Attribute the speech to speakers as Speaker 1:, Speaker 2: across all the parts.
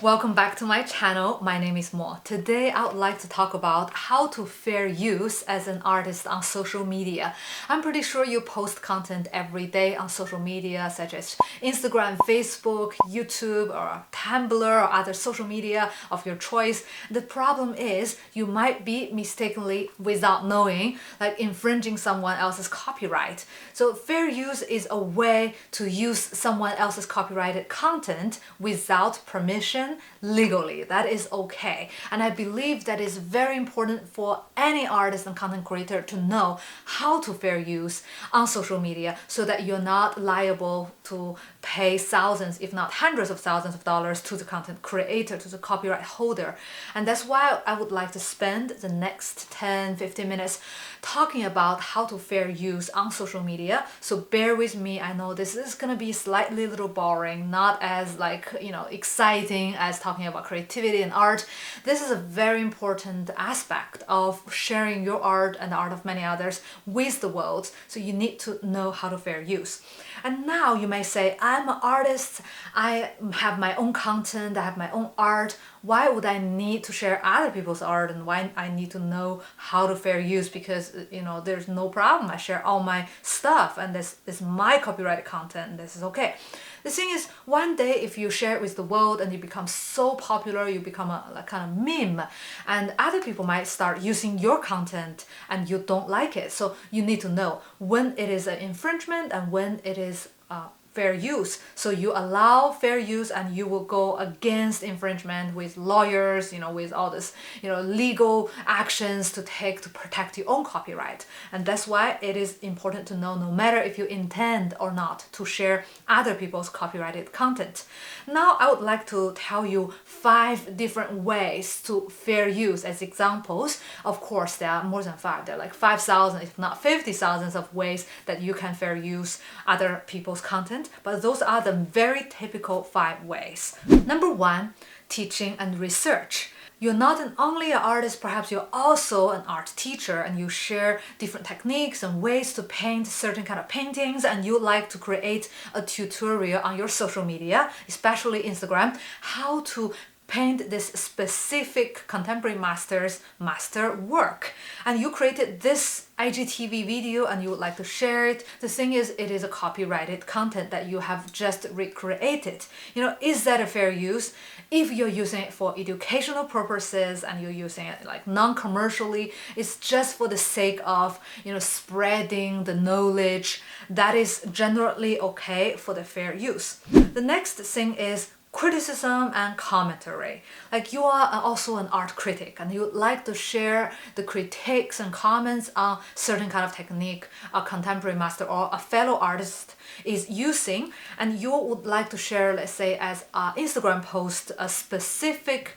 Speaker 1: Welcome back to my channel. My name is Mo. Today I would like to talk about how to fair use as an artist on social media. I'm pretty sure you post content every day on social media such as Instagram, Facebook, YouTube, or Tumblr or other social media of your choice. The problem is you might be mistakenly, without knowing, like infringing someone else's copyright. So fair use is a way to use someone else's copyrighted content without permission legally. That is okay. And I believe that is very important for any artist and content creator to know how to fair use on social media so that you're not liable to pay thousands, if not hundreds of thousands of dollars to the content creator, to the copyright holder. And that's why I would like to spend the next 10-15 minutes talking about how to fair use on social media. So bear with me. I know this is gonna be slightly a little boring, not as exciting as talking about creativity and art. This is a very important aspect of sharing your art and the art of many others with the world. So you need to know how to fair use. And now you may say, I'm an artist, I have my own content, I have my own art. Why would I need to share other people's art, and why I need to know how to fair use? Because there's no problem. I share all my stuff and this is my copyrighted content and this is okay. The thing is, one day if you share it with the world and you become so popular, you become a kind of meme, and other people might start using your content and you don't like it. So you need to know when it is an infringement and when it is fair use. So you allow fair use and you will go against infringement with lawyers, with all this, legal actions to take to protect your own copyright. And that's why it is important to know, no matter if you intend or not to share other people's copyrighted content. Now I would like to tell you 5 different ways to fair use as examples. Of course, there are more than 5. There are like 5,000, if not 50,000 of ways that you can fair use other people's content. But those are the very typical 5 ways. Number 1, teaching and research. You're not only an artist, perhaps you're also an art teacher and you share different techniques and ways to paint certain kind of paintings, and you like to create a tutorial on your social media, especially Instagram, how to paint this specific contemporary master's master work. And you created this IGTV video and you would like to share it. The thing is, it is a copyrighted content that you have just recreated. Is that a fair use? If you're using it for educational purposes and you're using it like non-commercially, it's just for the sake of, spreading the knowledge, that is generally okay for the fair use. The next thing is criticism and commentary. Like, you are also an art critic and you would like to share the critiques and comments on certain kind of technique a contemporary master or a fellow artist is using, and you would like to share, let's say, as an Instagram post, a specific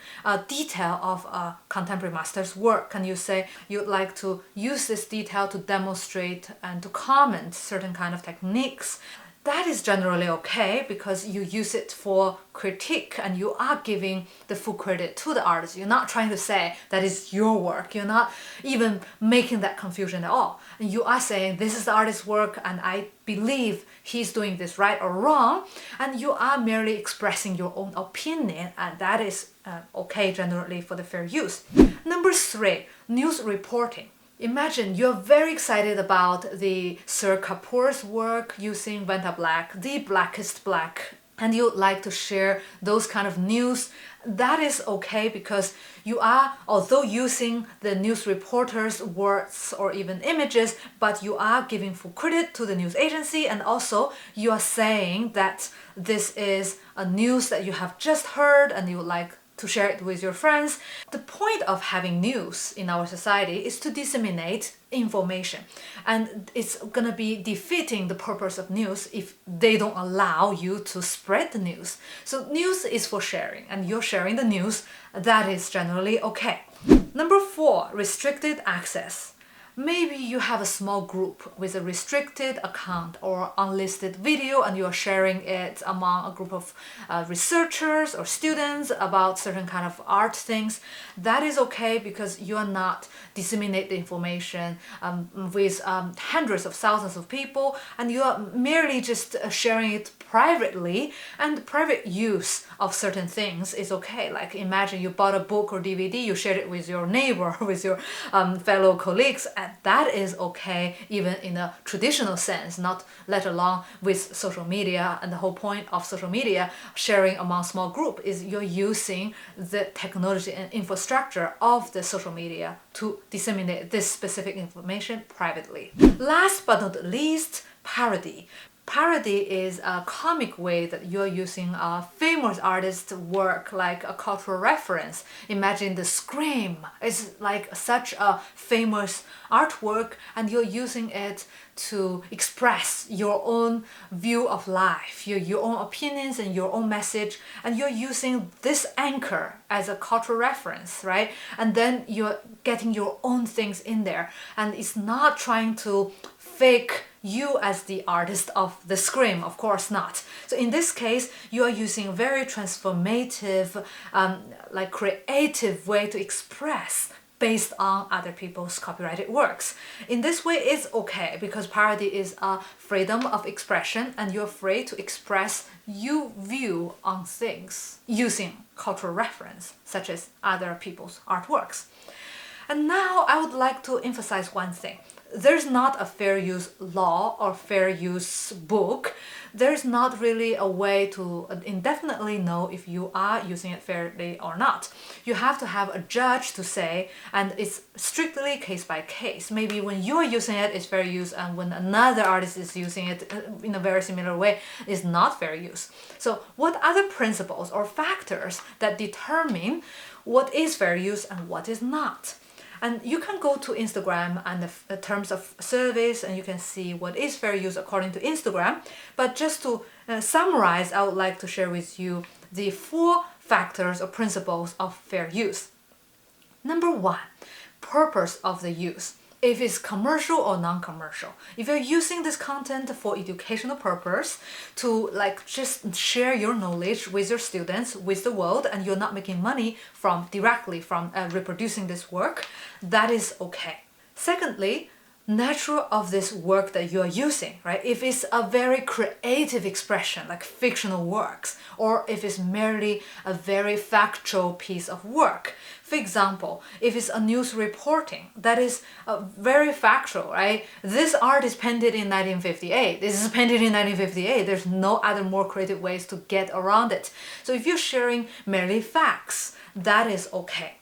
Speaker 1: detail of a contemporary master's work, and you say you'd like to use this detail to demonstrate and to comment certain kind of techniques. That is generally okay because you use it for critique and you are giving the full credit to the artist. You're not trying to say that is your work. You're not even making that confusion at all. And you are saying this is the artist's work and I believe he's doing this right or wrong. And you are merely expressing your own opinion, and that is okay generally for the fair use. Number 3, news reporting. Imagine you're very excited about the Sir Kapoor's work using Vanta Black, the blackest black, and you'd like to share those kind of news. That is okay because you are, although using the news reporter's words or even images, but you are giving full credit to the news agency, and also you are saying that this is a news that you have just heard and you would like to share it with your friends. The point of having news in our society is to disseminate information, and it's gonna be defeating the purpose of news if they don't allow you to spread the news. So news is for sharing, and you're sharing the news. That is generally okay. Number 4, restricted access. Maybe you have a small group with a restricted account or unlisted video and you are sharing it among a group of researchers or students about certain kind of art things. That is okay because you are not disseminating the information with hundreds of thousands of people, and you are merely just sharing it privately, and private use of certain things is okay. Like imagine you bought a book or DVD, you shared it with your neighbor, with your fellow colleagues, and that is okay even in a traditional sense, not let alone with social media. And the whole point of social media sharing among small group is you're using the technology and infrastructure of the social media to disseminate this specific information privately. Last but not least, parody. Parody is a comic way that you're using a famous artist's work like a cultural reference. Imagine the Scream is like such a famous artwork and you're using it to express your own view of life, your own opinions and your own message, and you're using this anchor as a cultural reference, right? And then you're getting your own things in there, and it's not trying to fake you as the artist of the Scream, of course not. So in this case, you are using a very transformative, like creative way to express based on other people's copyrighted works. In this way, it's okay because parody is a freedom of expression and you're free to express your view on things using cultural reference, such as other people's artworks. And now I would like to emphasize one thing. There's not a fair use law or fair use book. There's not really a way to indefinitely know if you are using it fairly or not. You have to have a judge to say, and it's strictly case by case. Maybe when you're using it, it's fair use, and when another artist is using it in a very similar way, it's not fair use. So what are the principles or factors that determine what is fair use and what is not? And you can go to Instagram and the terms of service and you can see what is fair use according to Instagram. But just to summarize, I would like to share with you the 4 factors or principles of fair use. Number 1, purpose of the use. If it's commercial or non-commercial. If you're using this content for educational purpose to like just share your knowledge with your students, with the world, and you're not making money directly from reproducing this work, that is okay. Secondly, nature of this work that you are using, right? If it's a very creative expression, like fictional works, or if it's merely a very factual piece of work. For example, if it's a news reporting, that is very factual, right? This art is painted in 1958. This is painted in 1958. There's no other more creative ways to get around it. So if you're sharing merely facts, that is okay.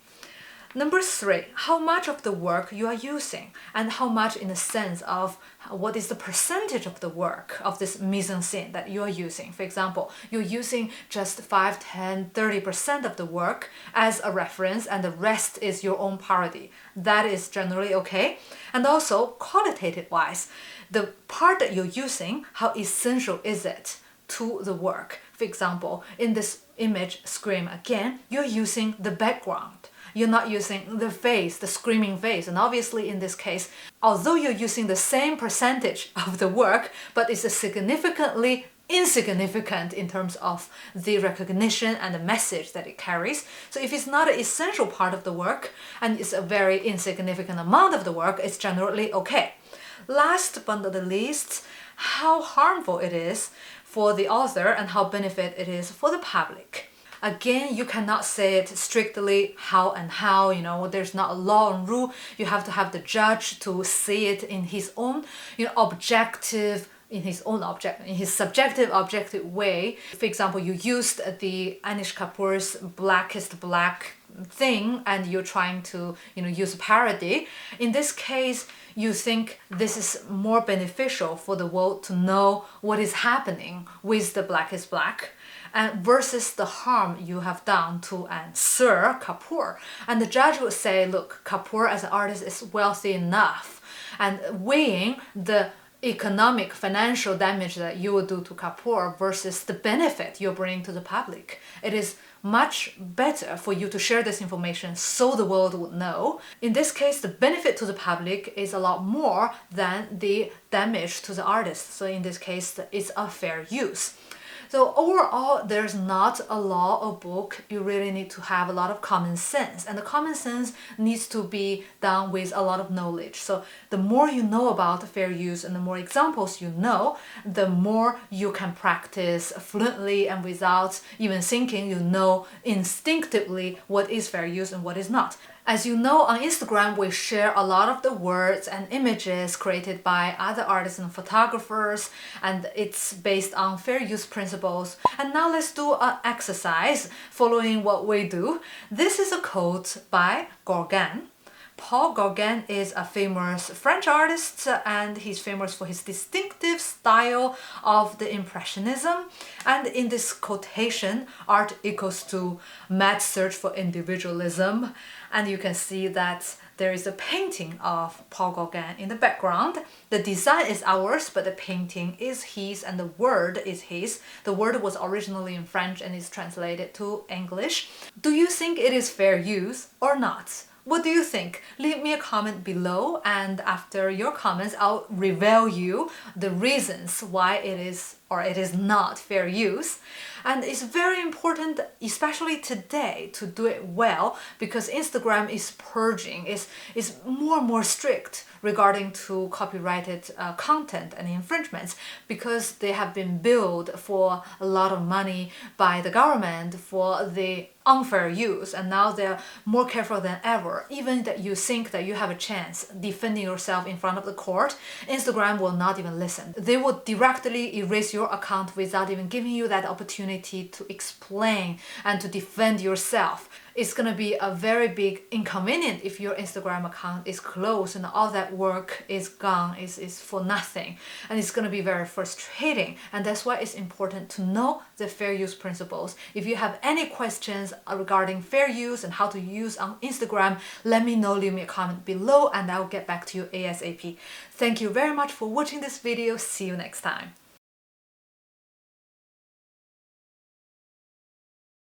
Speaker 1: Number 3, how much of the work you are using and how much in the sense of what is the percentage of the work of this mise-en-scène that you are using. For example, you're using just 5, 10, 30% of the work as a reference and the rest is your own parody. That is generally okay. And also qualitative-wise, the part that you're using, how essential is it to the work? For example, in this image Scream again, you're using the background. You're not using the face, the screaming face. And obviously in this case, although you're using the same percentage of the work, but it's significantly insignificant in terms of the recognition and the message that it carries. So if it's not an essential part of the work and it's a very insignificant amount of the work, it's generally okay. Last but not the least, how harmful it is for the author and how benefit it is for the public. Again, you cannot say it strictly how, there's not a law and rule. You have to have the judge to see it in his own, objective, in his subjective, objective way. For example, you used the Anish Kapoor's Blackest Black thing and you're trying to, use a parody. In this case, you think this is more beneficial for the world to know what is happening with the Blackest Black. And versus the harm you have done to Sir Kapoor. And the judge would say, look, Kapoor as an artist is wealthy enough. And weighing the economic, financial damage that you would do to Kapoor versus the benefit you're bringing to the public. It is much better for you to share this information so the world would know. In this case, the benefit to the public is a lot more than the damage to the artist. So in this case, it's a fair use. So overall, there's not a law or book. You really need to have a lot of common sense, and the common sense needs to be done with a lot of knowledge. So the more you know about fair use and the more examples you know, the more you can practice fluently and without even thinking, you know instinctively what is fair use and what is not. As you know, on Instagram, we share a lot of the words and images created by other artists and photographers, and it's based on fair use principles. And now let's do an exercise following what we do. This is a quote by Gauguin. Paul Gauguin is a famous French artist, and he's famous for his distinctive style of the Impressionism. And in this quotation, art equals to mad search for individualism. And you can see that there is a painting of Paul Gauguin in the background. The design is ours, but the painting is his and the word is his. The word was originally in French and is translated to English. Do you think it is fair use or not? What do you think? Leave me a comment below, and after your comments, I'll reveal you the reasons why it is or it is not fair use. And it's very important, especially today, to do it well, because Instagram is purging, is more and more strict regarding to copyrighted content and infringements, because they have been billed for a lot of money by the government for the unfair use, and now they're more careful than ever. Even that you think that you have a chance defending yourself in front of the court, Instagram will not even listen. They will directly erase your account without even giving you that opportunity to explain and to defend yourself. It's gonna be a very big inconvenience if your Instagram account is closed and all that work is gone, is for nothing. And it's gonna be very frustrating. And that's why it's important to know the fair use principles. If you have any questions regarding fair use and how to use on Instagram, let me know, leave me a comment below, and I'll get back to you ASAP. Thank you very much for watching this video. See you next time.